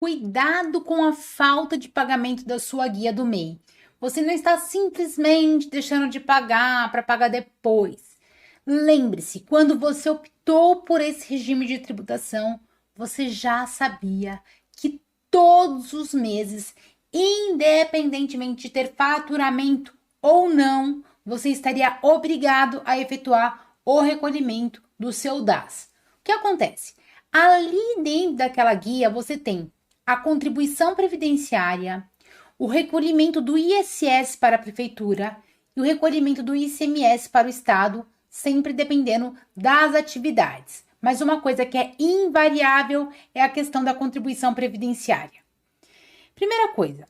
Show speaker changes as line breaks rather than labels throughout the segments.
cuidado com a falta de pagamento da sua guia do MEI. Você não está simplesmente deixando de pagar para pagar depois. Lembre-se, quando você optou por esse regime de tributação, você já sabia que todos os meses, independentemente de ter faturamento ou não, você estaria obrigado a efetuar o recolhimento do seu DAS. O que acontece? Ali dentro daquela guia, você tem a contribuição previdenciária, o recolhimento do ISS para a prefeitura e o recolhimento do ICMS para o estado, sempre dependendo das atividades. Mas uma coisa que é invariável é a questão da contribuição previdenciária. Primeira coisa,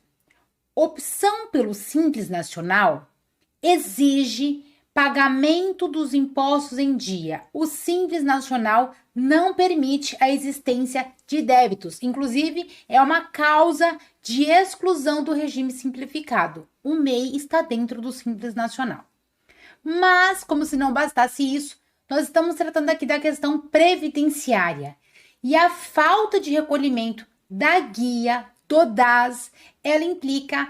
opção pelo Simples Nacional exige pagamento dos impostos em dia. O Simples Nacional não permite a existência de débitos. Inclusive, é uma causa de exclusão do regime simplificado. O MEI está dentro do Simples Nacional. Mas, como se não bastasse isso, nós estamos tratando aqui da questão previdenciária. E a falta de recolhimento da guia do DAS, ela implica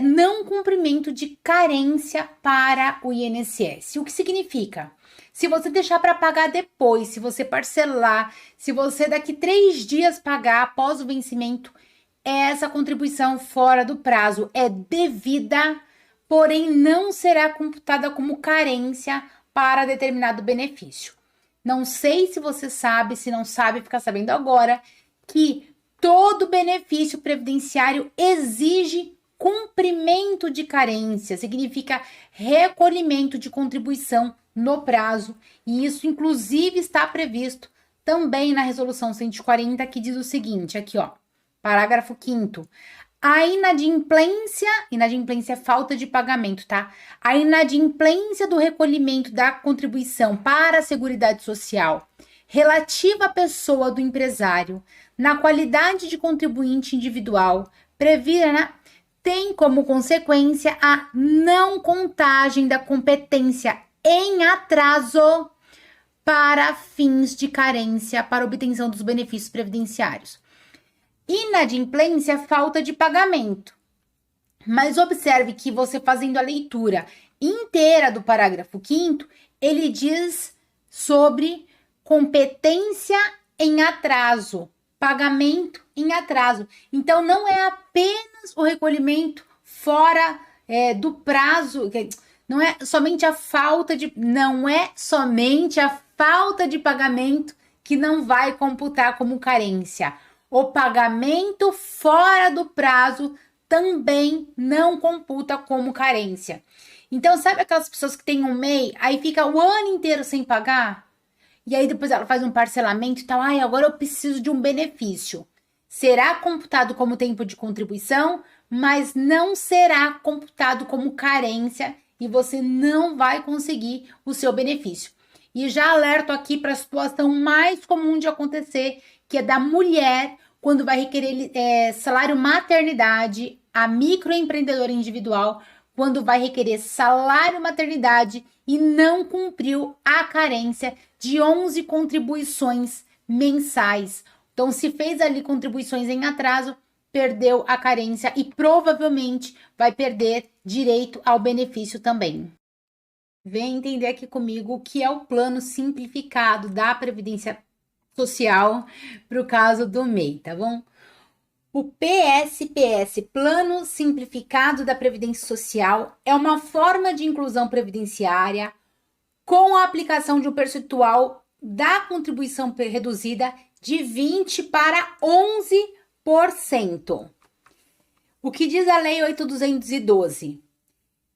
não cumprimento de carência para o INSS. O que significa? Se você deixar para pagar depois, se você parcelar, se você daqui 3 dias pagar após o vencimento, essa contribuição fora do prazo é devida, porém não será computada como carência para determinado benefício. Não sei se você sabe, se não sabe, fica sabendo agora que todo benefício previdenciário exige cumprimento de carência, significa recolhimento de contribuição no prazo, e isso inclusive está previsto também na resolução 140, que diz o seguinte, aqui ó, parágrafo 5º, a inadimplência é falta de pagamento, tá? A inadimplência do recolhimento da contribuição para a Seguridade Social relativa à pessoa do empresário, na qualidade de contribuinte individual, prevista tem como consequência a não contagem da competência em atraso para fins de carência para obtenção dos benefícios previdenciários. Inadimplência é falta de pagamento. Mas observe que você fazendo a leitura inteira do parágrafo 5º, ele diz sobre competência em atraso, pagamento em atraso. Então, não é apenas o recolhimento fora do prazo, não é somente a falta de pagamento que não vai computar como carência. O pagamento fora do prazo também não computa como carência. Então, sabe aquelas pessoas que têm um MEI, aí fica o ano inteiro sem pagar? E aí depois ela faz um parcelamento e tal, agora eu preciso de um benefício. Será computado como tempo de contribuição, mas não será computado como carência e você não vai conseguir o seu benefício. E já alerto aqui para a situação mais comum de acontecer, que é da mulher, quando vai requerer salário maternidade, a microempreendedora individual, quando vai requerer salário maternidade e não cumpriu a carência de 11 contribuições mensais. Então, se fez ali contribuições em atraso, perdeu a carência e provavelmente vai perder direito ao benefício também. Vem entender aqui comigo o que é o plano simplificado da Previdência Social para o caso do MEI, tá bom? O PSPS, Plano Simplificado da Previdência Social, é uma forma de inclusão previdenciária com a aplicação de um percentual da contribuição reduzida de 20% para 11%. O que diz a Lei 8.212?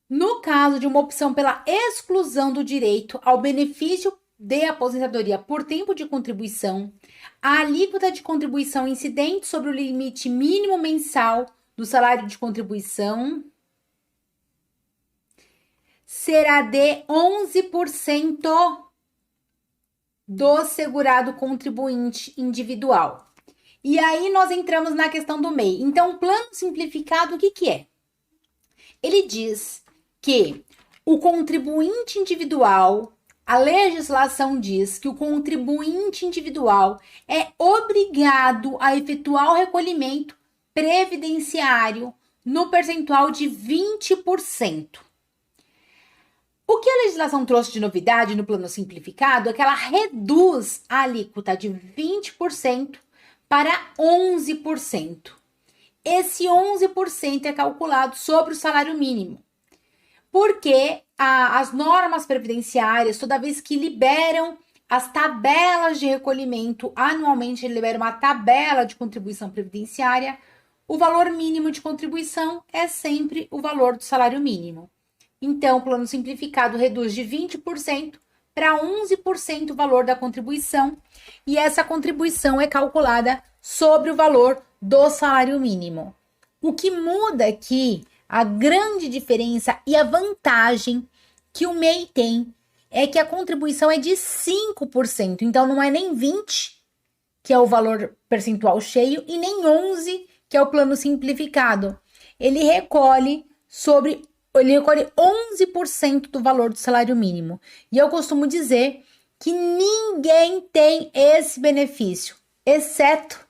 No caso de uma opção pela exclusão do direito ao benefício de aposentadoria por tempo de contribuição, a alíquota de contribuição incidente sobre o limite mínimo mensal do salário de contribuição será de 11% do segurado contribuinte individual. E aí nós entramos na questão do MEI. Então, o plano simplificado, o que é? Ele diz que o contribuinte individual A legislação diz que o contribuinte individual é obrigado a efetuar o recolhimento previdenciário no percentual de 20%. O que a legislação trouxe de novidade no plano simplificado é que ela reduz a alíquota de 20% para 11%. Esse 11% é calculado sobre o salário mínimo, porque as normas previdenciárias, toda vez que liberam as tabelas de recolhimento, anualmente libera uma tabela de contribuição previdenciária, o valor mínimo de contribuição é sempre o valor do salário mínimo. Então, o plano simplificado reduz de 20% para 11% o valor da contribuição, e essa contribuição é calculada sobre o valor do salário mínimo. O que muda aqui, a grande diferença e a vantagem que o MEI tem é que a contribuição é de 5%, então não é nem 20%, que é o valor percentual cheio, e nem 11%, que é o plano simplificado. Ele recolhe 11% do valor do salário mínimo. E eu costumo dizer que ninguém tem esse benefício, exceto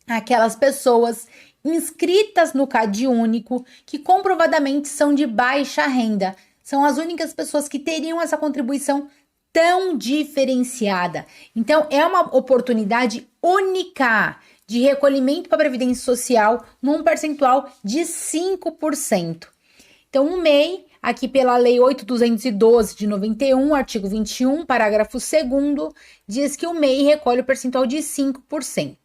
aquelas pessoas inscritas no CadÚnico, que comprovadamente são de baixa renda. São as únicas pessoas que teriam essa contribuição tão diferenciada. Então, é uma oportunidade única de recolhimento para a Previdência Social num percentual de 5%. Então, o MEI, aqui pela Lei 8.212 de 91, artigo 21, parágrafo 2º, diz que o MEI recolhe o percentual de 5%.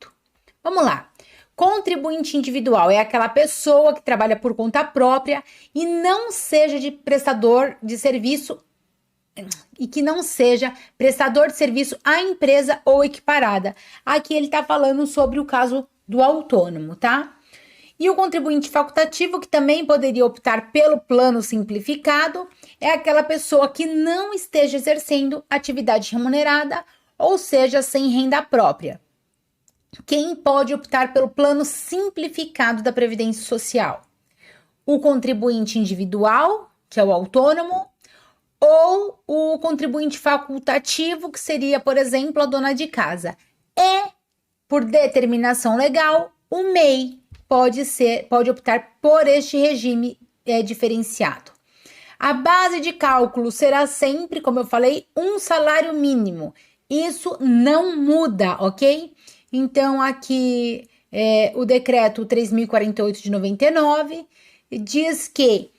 Vamos lá. Contribuinte individual é aquela pessoa que trabalha por conta própria e não seja de prestador de serviço e que não seja prestador de serviço à empresa ou equiparada. Aqui ele está falando sobre o caso do autônomo, tá? E o contribuinte facultativo, que também poderia optar pelo plano simplificado, é aquela pessoa que não esteja exercendo atividade remunerada, ou seja, sem renda própria. Quem pode optar pelo plano simplificado da Previdência Social? O contribuinte individual, que é o autônomo, ou o contribuinte facultativo, que seria, por exemplo, a dona de casa. E, por determinação legal, o MEI pode optar por este regime diferenciado. A base de cálculo será sempre, como eu falei, um salário mínimo. Isso não muda, ok? Então, aqui o decreto 3.048 de 99 diz que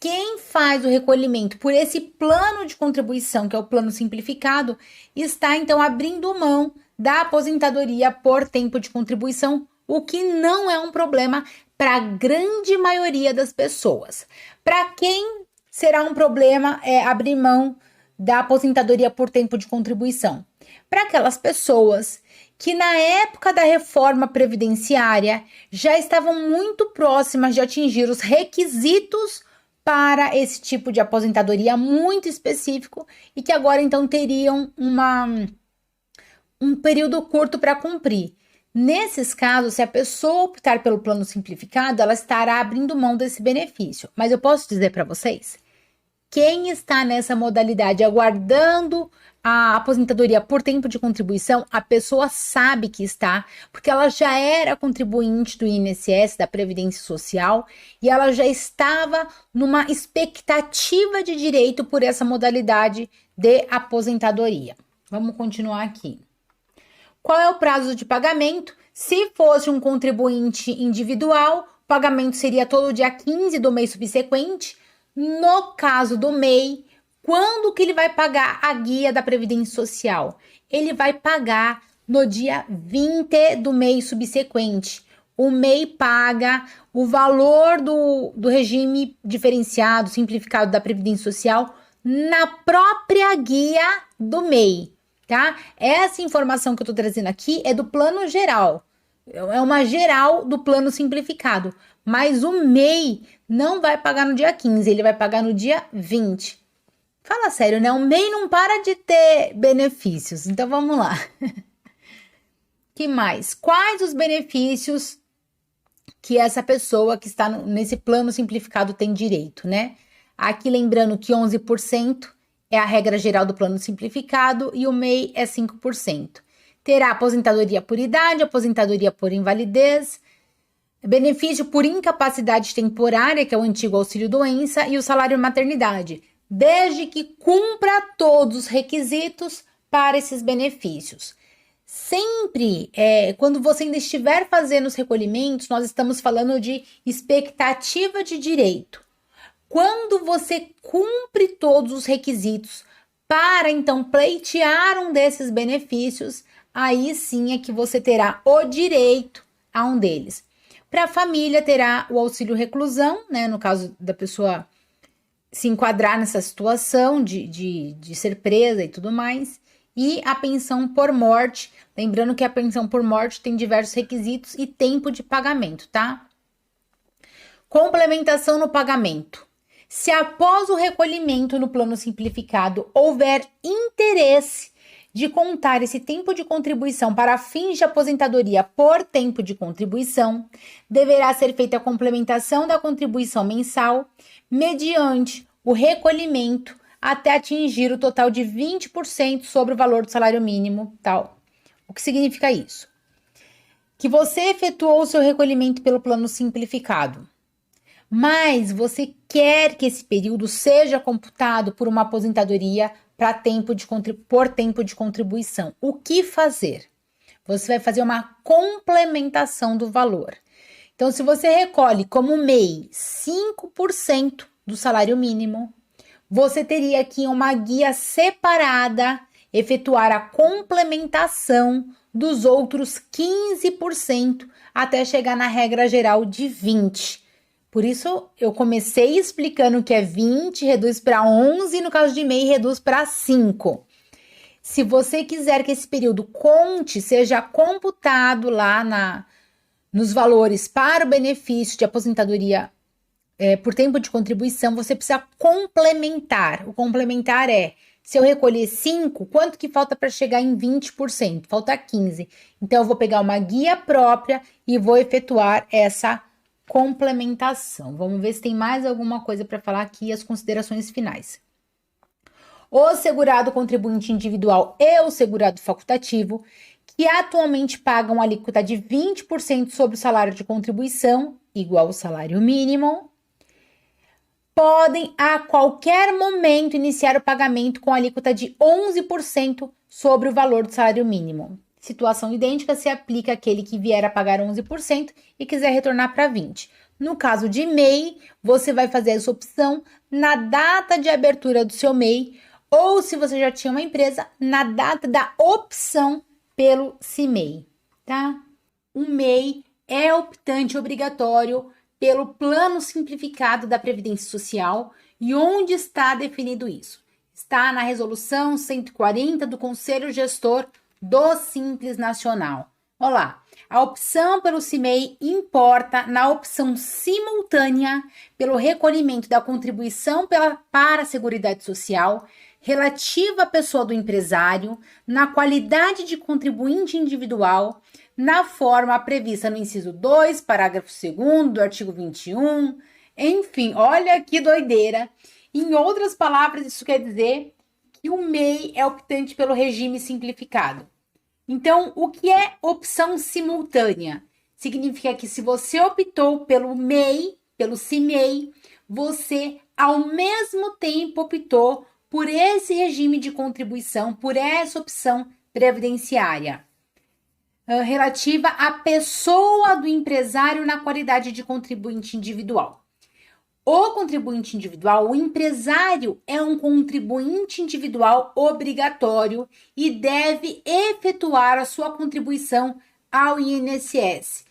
quem faz o recolhimento por esse plano de contribuição, que é o plano simplificado, está então abrindo mão da aposentadoria por tempo de contribuição, o que não é um problema para a grande maioria das pessoas. Para quem será um problema abrir mão da aposentadoria por tempo de contribuição? Para aquelas pessoas que na época da reforma previdenciária já estavam muito próximas de atingir os requisitos para esse tipo de aposentadoria muito específico e que agora então teriam um período curto para cumprir. Nesses casos, se a pessoa optar pelo plano simplificado, ela estará abrindo mão desse benefício. Mas eu posso dizer para vocês, quem está nessa modalidade aguardando a aposentadoria por tempo de contribuição, a pessoa sabe que está, porque ela já era contribuinte do INSS, da Previdência Social, e ela já estava numa expectativa de direito por essa modalidade de aposentadoria. Vamos continuar aqui. Qual é o prazo de pagamento? Se fosse um contribuinte individual, o pagamento seria todo dia 15 do mês subsequente. No caso do MEI, quando que ele vai pagar a guia da Previdência Social? Ele vai pagar no dia 20 do mês subsequente. O MEI paga o valor do regime diferenciado, simplificado da Previdência Social na própria guia do MEI, tá? Essa informação que eu tô trazendo aqui é do plano geral. É uma geral do plano simplificado. Mas o MEI não vai pagar no dia 15, ele vai pagar no dia 20. Fala sério, né? O MEI não para de ter benefícios. Então, vamos lá. Que mais? Quais os benefícios que essa pessoa que está nesse plano simplificado tem direito, né? Aqui lembrando que 11% é a regra geral do plano simplificado e o MEI é 5%. Terá aposentadoria por idade, aposentadoria por invalidez, benefício por incapacidade temporária, que é o antigo auxílio-doença, e o salário maternidade, desde que cumpra todos os requisitos para esses benefícios. Sempre, quando você ainda estiver fazendo os recolhimentos, nós estamos falando de expectativa de direito. Quando você cumpre todos os requisitos para, então, pleitear um desses benefícios, aí sim é que você terá o direito a um deles. Para a família, terá o auxílio reclusão, né? No caso da pessoa se enquadrar nessa situação de ser presa e tudo mais. E a pensão por morte. Lembrando que a pensão por morte tem diversos requisitos e tempo de pagamento, tá? Complementação no pagamento. Se após o recolhimento no plano simplificado houver interesse de contar esse tempo de contribuição para fins de aposentadoria por tempo de contribuição, deverá ser feita a complementação da contribuição mensal mediante o recolhimento até atingir o total de 20% sobre o valor do salário mínimo, tal. O que significa isso? Que você efetuou o seu recolhimento pelo plano simplificado, mas você quer que esse período seja computado por uma aposentadoria por tempo de contribuição. O que fazer? Você vai fazer uma complementação do valor. Então, se você recolhe como MEI 5% do salário mínimo, você teria aqui uma guia separada, efetuar a complementação dos outros 15% até chegar na regra geral de 20%. Por isso, eu comecei explicando que é 20, reduz para 11, no caso de MEI, reduz para 5. Se você quiser que esse período conte, seja computado lá nos valores para o benefício de aposentadoria por tempo de contribuição, você precisa complementar. O complementar é, se eu recolher 5, quanto que falta para chegar em 20%? Falta 15. Então, eu vou pegar uma guia própria e vou efetuar essa complementação. Vamos ver se tem mais alguma coisa para falar aqui, as considerações finais. O segurado contribuinte individual e o segurado facultativo, que atualmente pagam alíquota de 20% sobre o salário de contribuição, igual ao salário mínimo, podem a qualquer momento iniciar o pagamento com alíquota de 11% sobre o valor do salário mínimo. Situação idêntica se aplica àquele que vier a pagar 11% e quiser retornar para 20%. No caso de MEI, você vai fazer essa opção na data de abertura do seu MEI, ou se você já tinha uma empresa, na data da opção pelo CIMEI, tá? O MEI é optante obrigatório pelo Plano Simplificado da Previdência Social. E onde está definido isso? Está na Resolução 140 do Conselho Gestor do Simples Nacional. Olha lá, a opção pelo CIMEI importa na opção simultânea pelo recolhimento da contribuição para a Seguridade Social relativa à pessoa do empresário, na qualidade de contribuinte individual, na forma prevista no inciso 2, parágrafo 2º do artigo 21. Enfim, olha que doideira. Em outras palavras, isso quer dizer que o MEI é optante pelo regime simplificado. Então, o que é opção simultânea? Significa que se você optou pelo MEI, pelo CIMEI, você ao mesmo tempo optou por esse regime de contribuição, por essa opção previdenciária relativa à pessoa do empresário na qualidade de contribuinte individual. O contribuinte individual, o empresário, é um contribuinte individual obrigatório e deve efetuar a sua contribuição ao INSS.